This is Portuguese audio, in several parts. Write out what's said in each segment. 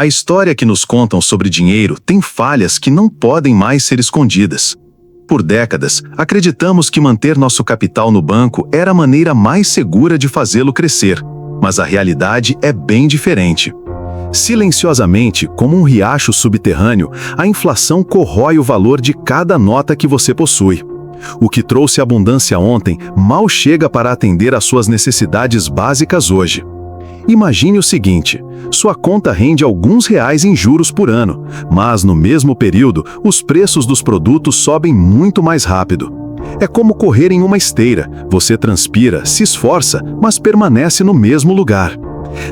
A história que nos contam sobre dinheiro tem falhas que não podem mais ser escondidas. Por décadas, acreditamos que manter nosso capital no banco era a maneira mais segura de fazê-lo crescer, mas a realidade é bem diferente. Silenciosamente, como um riacho subterrâneo, a inflação corrói o valor de cada nota que você possui. O que trouxe abundância ontem mal chega para atender às suas necessidades básicas hoje. Imagine o seguinte: sua conta rende alguns reais em juros por ano, mas no mesmo período, os preços dos produtos sobem muito mais rápido. É como correr em uma esteira, você transpira, se esforça, mas permanece no mesmo lugar.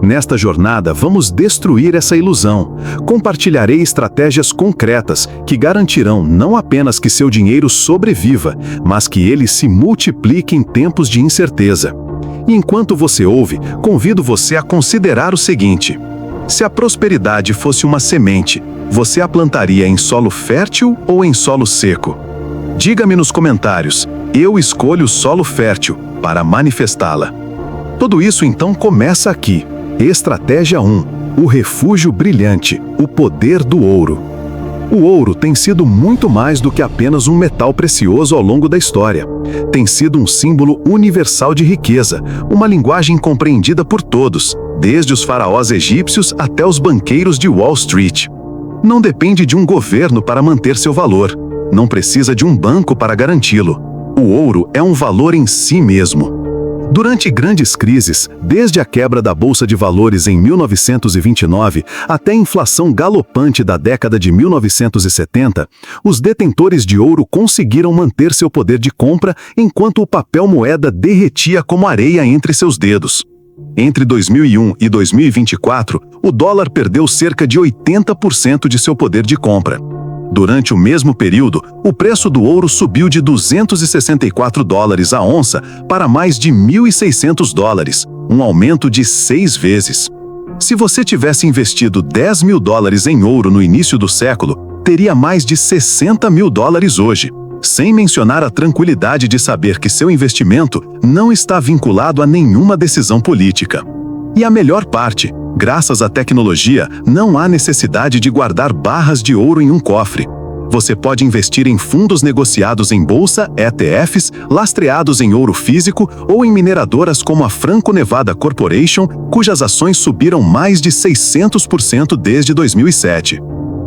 Nesta jornada, vamos destruir essa ilusão. Compartilharei estratégias concretas que garantirão não apenas que seu dinheiro sobreviva, mas que ele se multiplique em tempos de incerteza. E enquanto você ouve, convido você a considerar o seguinte: se a prosperidade fosse uma semente, você a plantaria em solo fértil ou em solo seco? Diga-me nos comentários. Eu escolho o solo fértil para manifestá-la. Tudo isso então começa aqui. Estratégia 1. O refúgio brilhante, o poder do ouro. O ouro tem sido muito mais do que apenas um metal precioso ao longo da história. Tem sido um símbolo universal de riqueza, uma linguagem compreendida por todos, desde os faraós egípcios até os banqueiros de Wall Street. Não depende de um governo para manter seu valor. Não precisa de um banco para garanti-lo. O ouro é um valor em si mesmo. Durante grandes crises, desde a quebra da Bolsa de Valores em 1929 até a inflação galopante da década de 1970, os detentores de ouro conseguiram manter seu poder de compra enquanto o papel moeda derretia como areia entre seus dedos. Entre 2001 e 2024, o dólar perdeu cerca de 80% de seu poder de compra. Durante o mesmo período, o preço do ouro subiu de $264 a onça para mais de $1.600, um aumento de 6 vezes. Se você tivesse investido $10 mil em ouro no início do século, teria mais de $60 mil hoje, sem mencionar a tranquilidade de saber que seu investimento não está vinculado a nenhuma decisão política. E a melhor parte: graças à tecnologia, não há necessidade de guardar barras de ouro em um cofre. Você pode investir em fundos negociados em bolsa, ETFs, lastreados em ouro físico ou em mineradoras como a Franco-Nevada Corporation, cujas ações subiram mais de 600% desde 2007.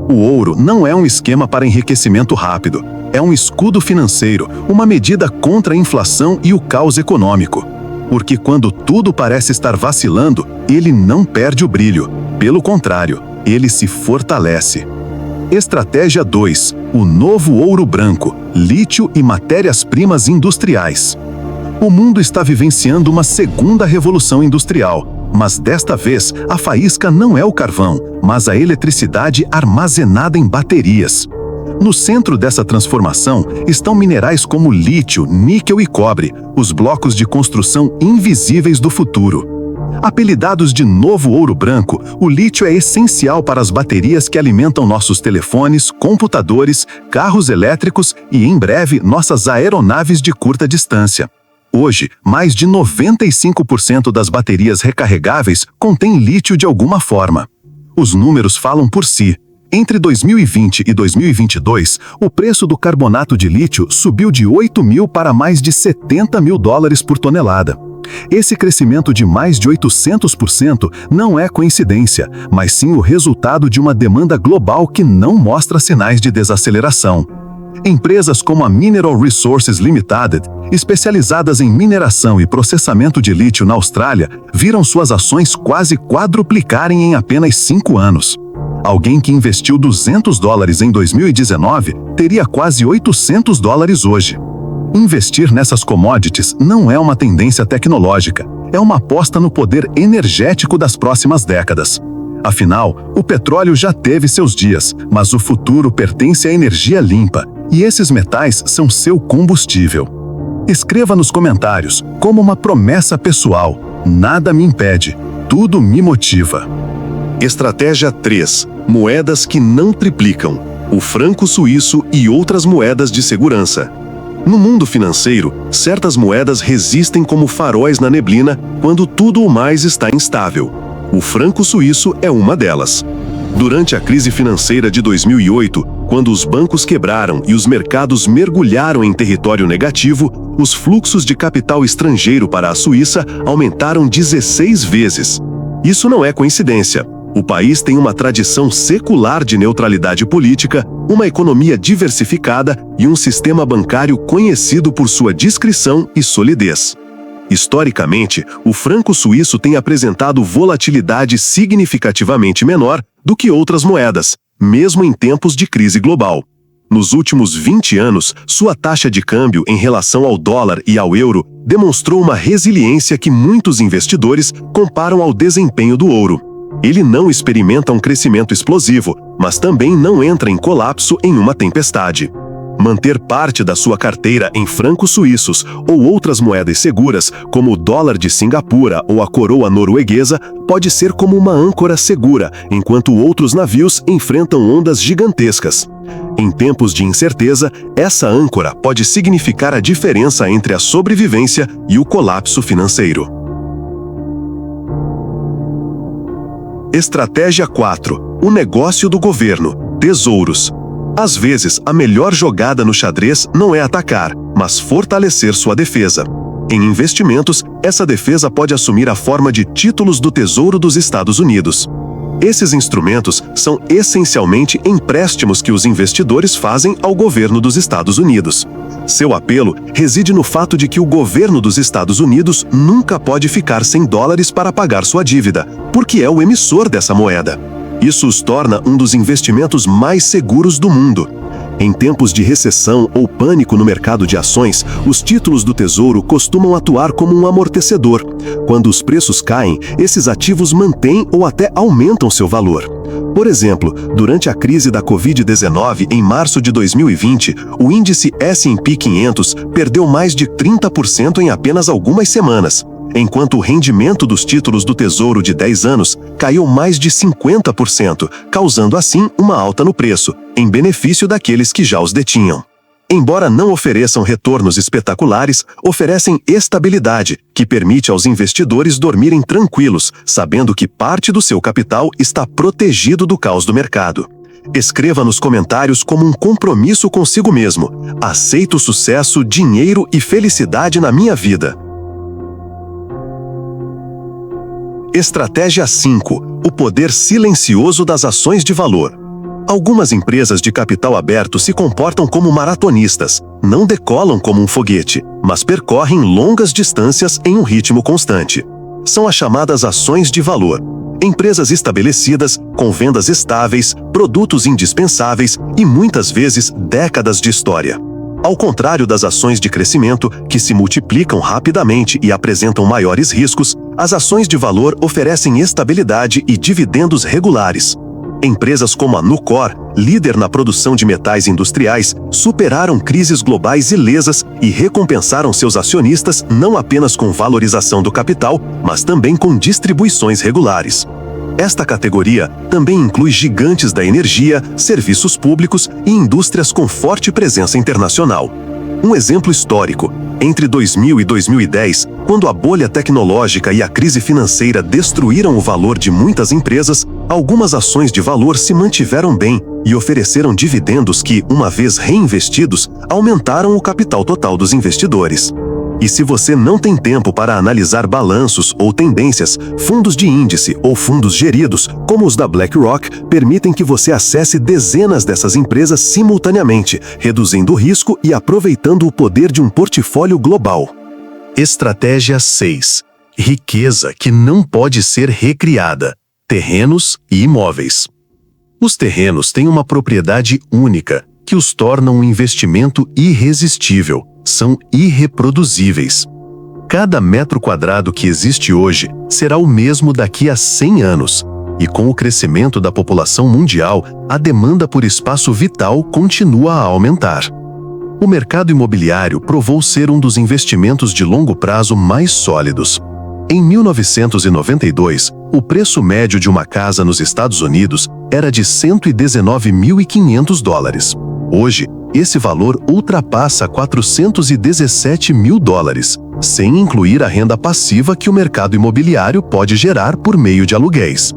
O ouro não é um esquema para enriquecimento rápido. É um escudo financeiro, uma medida contra a inflação e o caos econômico. Porque quando tudo parece estar vacilando, ele não perde o brilho. Pelo contrário, ele se fortalece. Estratégia 2. O novo ouro branco, lítio e matérias-primas industriais. O mundo está vivenciando uma segunda revolução industrial, mas desta vez a faísca não é o carvão, mas a eletricidade armazenada em baterias. No centro dessa transformação estão minerais como lítio, níquel e cobre, os blocos de construção invisíveis do futuro. Apelidados de novo ouro branco, o lítio é essencial para as baterias que alimentam nossos telefones, computadores, carros elétricos e, em breve, nossas aeronaves de curta distância. Hoje, mais de 95% das baterias recarregáveis contêm lítio de alguma forma. Os números falam por si. Entre 2020 e 2022, o preço do carbonato de lítio subiu de 8 mil para mais de $70 mil por tonelada. Esse crescimento de mais de 800% não é coincidência, mas sim o resultado de uma demanda global que não mostra sinais de desaceleração. Empresas como a Mineral Resources Limited, especializadas em mineração e processamento de lítio na Austrália, viram suas ações quase quadruplicarem em apenas 5 anos. Alguém que investiu $200 em 2019 teria quase $800 hoje. Investir nessas commodities não é uma tendência tecnológica, é uma aposta no poder energético das próximas décadas. Afinal, o petróleo já teve seus dias, mas o futuro pertence à energia limpa, e esses metais são seu combustível. Escreva nos comentários, como uma promessa pessoal: nada me impede, tudo me motiva. Estratégia 3. Moedas que não triplicam. O franco suíço e outras moedas de segurança. No mundo financeiro, certas moedas resistem como faróis na neblina quando tudo o mais está instável. O franco suíço é uma delas. Durante a crise financeira de 2008, quando os bancos quebraram e os mercados mergulharam em território negativo, os fluxos de capital estrangeiro para a Suíça aumentaram 16 vezes. Isso não é coincidência. O país tem uma tradição secular de neutralidade política, uma economia diversificada e um sistema bancário conhecido por sua discrição e solidez. Historicamente, o franco suíço tem apresentado volatilidade significativamente menor do que outras moedas, mesmo em tempos de crise global. Nos últimos 20 anos, sua taxa de câmbio em relação ao dólar e ao euro demonstrou uma resiliência que muitos investidores comparam ao desempenho do ouro. Ele não experimenta um crescimento explosivo, mas também não entra em colapso em uma tempestade. Manter parte da sua carteira em francos suíços ou outras moedas seguras, como o dólar de Singapura ou a coroa norueguesa, pode ser como uma âncora segura, enquanto outros navios enfrentam ondas gigantescas. Em tempos de incerteza, essa âncora pode significar a diferença entre a sobrevivência e o colapso financeiro. Estratégia 4. O negócio do governo. Tesouros. Às vezes, a melhor jogada no xadrez não é atacar, mas fortalecer sua defesa. Em investimentos, essa defesa pode assumir a forma de títulos do Tesouro dos Estados Unidos. Esses instrumentos são essencialmente empréstimos que os investidores fazem ao governo dos Estados Unidos. Seu apelo reside no fato de que o governo dos Estados Unidos nunca pode ficar sem dólares para pagar sua dívida, porque é o emissor dessa moeda. Isso os torna um dos investimentos mais seguros do mundo. Em tempos de recessão ou pânico no mercado de ações, os títulos do Tesouro costumam atuar como um amortecedor. Quando os preços caem, esses ativos mantêm ou até aumentam seu valor. Por exemplo, durante a crise da Covid-19 em março de 2020, o índice S&P 500 perdeu mais de 30% em apenas algumas semanas, enquanto o rendimento dos títulos do Tesouro de 10 anos caiu mais de 50%, causando assim uma alta no preço, em benefício daqueles que já os detinham. Embora não ofereçam retornos espetaculares, oferecem estabilidade, que permite aos investidores dormirem tranquilos, sabendo que parte do seu capital está protegido do caos do mercado. Escreva nos comentários como um compromisso consigo mesmo: aceito sucesso, dinheiro e felicidade na minha vida. Estratégia 5. O poder silencioso das ações de valor. Algumas empresas de capital aberto se comportam como maratonistas, não decolam como um foguete, mas percorrem longas distâncias em um ritmo constante. São as chamadas ações de valor. Empresas estabelecidas, com vendas estáveis, produtos indispensáveis e muitas vezes décadas de história. Ao contrário das ações de crescimento, que se multiplicam rapidamente e apresentam maiores riscos, as ações de valor oferecem estabilidade e dividendos regulares. Empresas como a Nucor, líder na produção de metais industriais, superaram crises globais ilesas e recompensaram seus acionistas não apenas com valorização do capital, mas também com distribuições regulares. Esta categoria também inclui gigantes da energia, serviços públicos e indústrias com forte presença internacional. Um exemplo histórico: entre 2000 e 2010, quando a bolha tecnológica e a crise financeira destruíram o valor de muitas empresas, algumas ações de valor se mantiveram bem e ofereceram dividendos que, uma vez reinvestidos, aumentaram o capital total dos investidores. E se você não tem tempo para analisar balanços ou tendências, fundos de índice ou fundos geridos, como os da BlackRock, permitem que você acesse dezenas dessas empresas simultaneamente, reduzindo o risco e aproveitando o poder de um portfólio global. Estratégia 6. Riqueza que não pode ser recriada. Terrenos e imóveis. Os terrenos têm uma propriedade única, que os torna um investimento irresistível. São irreproduzíveis. Cada metro quadrado que existe hoje será o mesmo daqui a 100 anos. E com o crescimento da população mundial, a demanda por espaço vital continua a aumentar. O mercado imobiliário provou ser um dos investimentos de longo prazo mais sólidos. Em 1992, o preço médio de uma casa nos Estados Unidos era de $119.500. Hoje, esse valor ultrapassa $417 mil, sem incluir a renda passiva que o mercado imobiliário pode gerar por meio de aluguéis.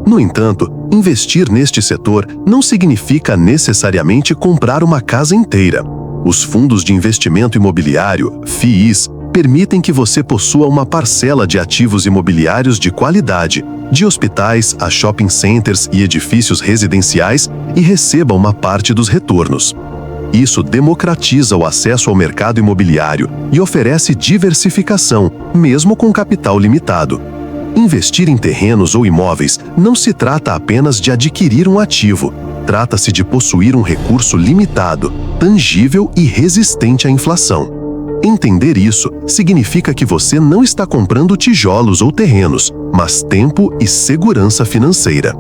No entanto, investir neste setor não significa necessariamente comprar uma casa inteira. Os fundos de investimento imobiliário, FIIs, permitem que você possua uma parcela de ativos imobiliários de qualidade, de hospitais a shopping centers e edifícios residenciais, e receba uma parte dos retornos. Isso democratiza o acesso ao mercado imobiliário e oferece diversificação, mesmo com capital limitado. Investir em terrenos ou imóveis não se trata apenas de adquirir um ativo, trata-se de possuir um recurso limitado, tangível e resistente à inflação. Entender isso significa que você não está comprando tijolos ou terrenos, mas tempo e segurança financeira.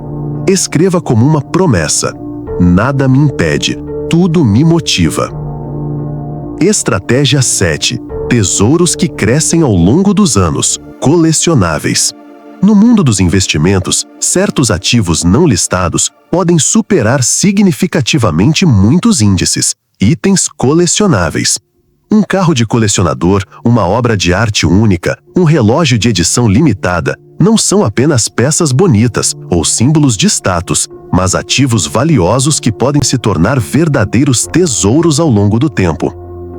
Escreva como uma promessa: nada me impede, tudo me motiva. Estratégia 7. Tesouros que crescem ao longo dos anos, colecionáveis. No mundo dos investimentos, certos ativos não listados podem superar significativamente muitos índices, itens colecionáveis. Um carro de colecionador, uma obra de arte única, um relógio de edição limitada, não são apenas peças bonitas ou símbolos de status, mas ativos valiosos que podem se tornar verdadeiros tesouros ao longo do tempo.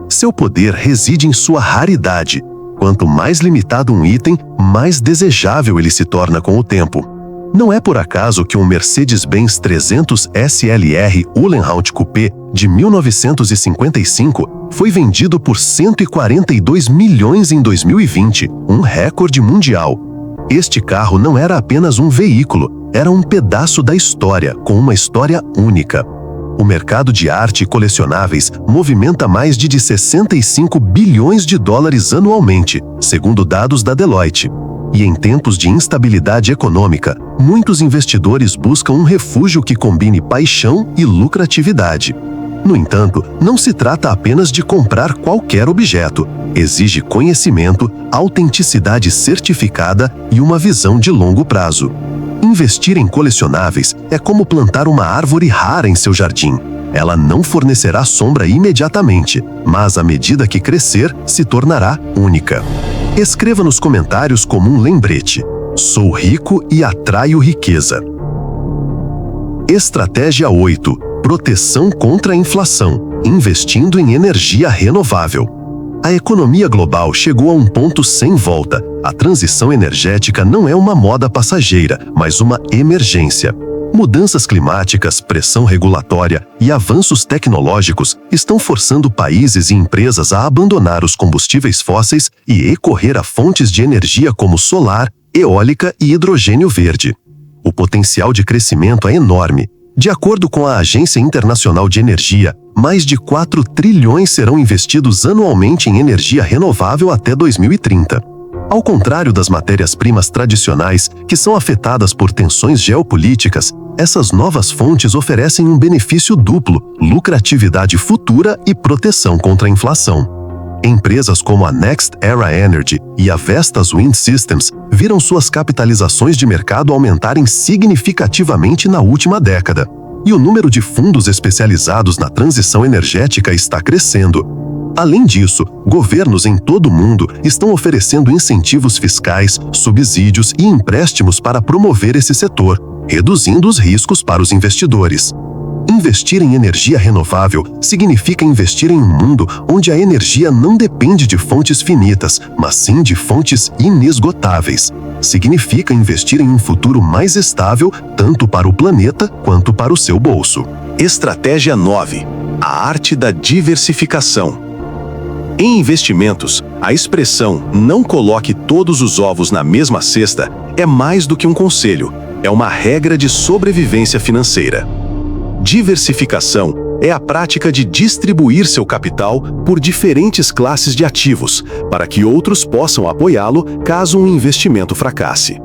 Seu poder reside em sua raridade. Quanto mais limitado um item, mais desejável ele se torna com o tempo. Não é por acaso que um Mercedes-Benz 300 SLR Uhlenhaut Coupé de 1955 foi vendido por 142 milhões em 2020, um recorde mundial. Este carro não era apenas um veículo, era um pedaço da história, com uma história única. O mercado de arte e colecionáveis movimenta mais de 65 bilhões de dólares anualmente, segundo dados da Deloitte. E em tempos de instabilidade econômica, muitos investidores buscam um refúgio que combine paixão e lucratividade. No entanto, não se trata apenas de comprar qualquer objeto. Exige conhecimento, autenticidade certificada e uma visão de longo prazo. Investir em colecionáveis é como plantar uma árvore rara em seu jardim. Ela não fornecerá sombra imediatamente, mas à medida que crescer, se tornará única. Escreva nos comentários como um lembrete: sou rico e atraio riqueza. Estratégia 8. Proteção contra a inflação, investindo em energia renovável. A economia global chegou a um ponto sem volta. A transição energética não é uma moda passageira, mas uma emergência. Mudanças climáticas, pressão regulatória e avanços tecnológicos estão forçando países e empresas a abandonar os combustíveis fósseis e recorrer a fontes de energia como solar, eólica e hidrogênio verde. O potencial de crescimento é enorme. De acordo com a Agência Internacional de Energia, mais de 4 trilhões serão investidos anualmente em energia renovável até 2030. Ao contrário das matérias-primas tradicionais, que são afetadas por tensões geopolíticas, essas novas fontes oferecem um benefício duplo: lucratividade futura e proteção contra a inflação. Empresas como a Next Era Energy e a Vestas Wind Systems viram suas capitalizações de mercado aumentarem significativamente na última década. E o número de fundos especializados na transição energética está crescendo. Além disso, governos em todo o mundo estão oferecendo incentivos fiscais, subsídios e empréstimos para promover esse setor, reduzindo os riscos para os investidores. Investir em energia renovável significa investir em um mundo onde a energia não depende de fontes finitas, mas sim de fontes inesgotáveis. Significa investir em um futuro mais estável, tanto para o planeta quanto para o seu bolso. Estratégia 9. A arte da diversificação. Em investimentos, a expressão "não coloque todos os ovos na mesma cesta" é mais do que um conselho, é uma regra de sobrevivência financeira. Diversificação é a prática de distribuir seu capital por diferentes classes de ativos, para que outros possam apoiá-lo caso um investimento fracasse.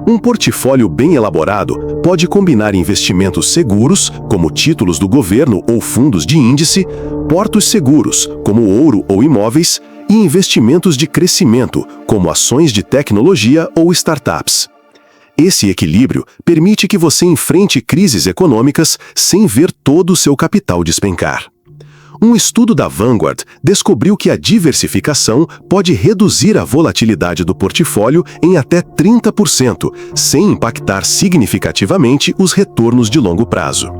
Um portfólio bem elaborado pode combinar investimentos seguros, como títulos do governo ou fundos de índice, portos seguros, como ouro ou imóveis, e investimentos de crescimento, como ações de tecnologia ou startups. Esse equilíbrio permite que você enfrente crises econômicas sem ver todo o seu capital despencar. Um estudo da Vanguard descobriu que a diversificação pode reduzir a volatilidade do portfólio em até 30%, sem impactar significativamente os retornos de longo prazo.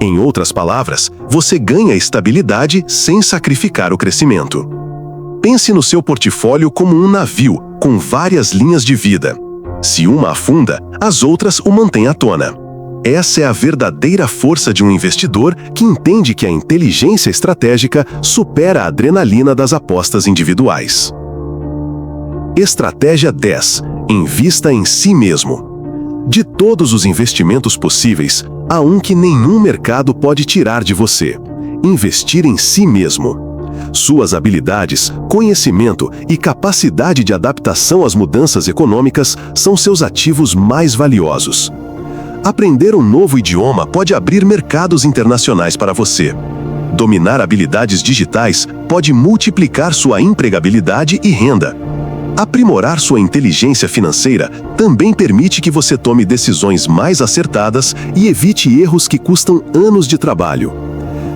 Em outras palavras, você ganha estabilidade sem sacrificar o crescimento. Pense no seu portfólio como um navio, com várias linhas de vida. Se uma afunda, as outras o mantêm à tona. Essa é a verdadeira força de um investidor que entende que a inteligência estratégica supera a adrenalina das apostas individuais. Estratégia 10. Invista em si mesmo. De todos os investimentos possíveis, há um que nenhum mercado pode tirar de você: investir em si mesmo. Suas habilidades, conhecimento e capacidade de adaptação às mudanças econômicas são seus ativos mais valiosos. Aprender um novo idioma pode abrir mercados internacionais para você. Dominar habilidades digitais pode multiplicar sua empregabilidade e renda. Aprimorar sua inteligência financeira também permite que você tome decisões mais acertadas e evite erros que custam anos de trabalho.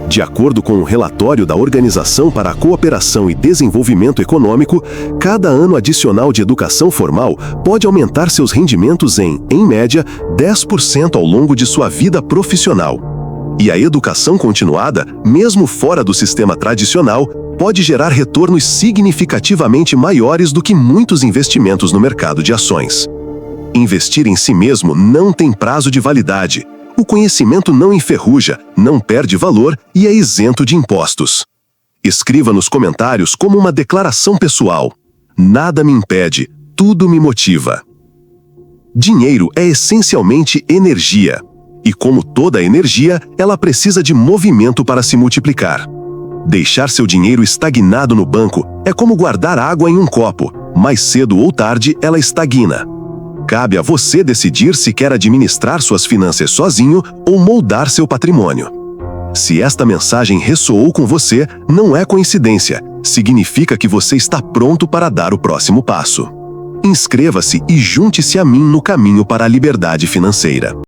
De acordo com um relatório da Organização para a Cooperação e Desenvolvimento Econômico, cada ano adicional de educação formal pode aumentar seus rendimentos em média, 10% ao longo de sua vida profissional. E a educação continuada, mesmo fora do sistema tradicional, pode gerar retornos significativamente maiores do que muitos investimentos no mercado de ações. Investir em si mesmo não tem prazo de validade. O conhecimento não enferruja, não perde valor e é isento de impostos. Escreva nos comentários como uma declaração pessoal: nada me impede, tudo me motiva. Dinheiro é essencialmente energia. E como toda energia, ela precisa de movimento para se multiplicar. Deixar seu dinheiro estagnado no banco é como guardar água em um copo. Mais cedo ou tarde, ela estagna. Cabe a você decidir se quer administrar suas finanças sozinho ou moldar seu patrimônio. Se esta mensagem ressoou com você, não é coincidência. Significa que você está pronto para dar o próximo passo. Inscreva-se e junte-se a mim no caminho para a liberdade financeira.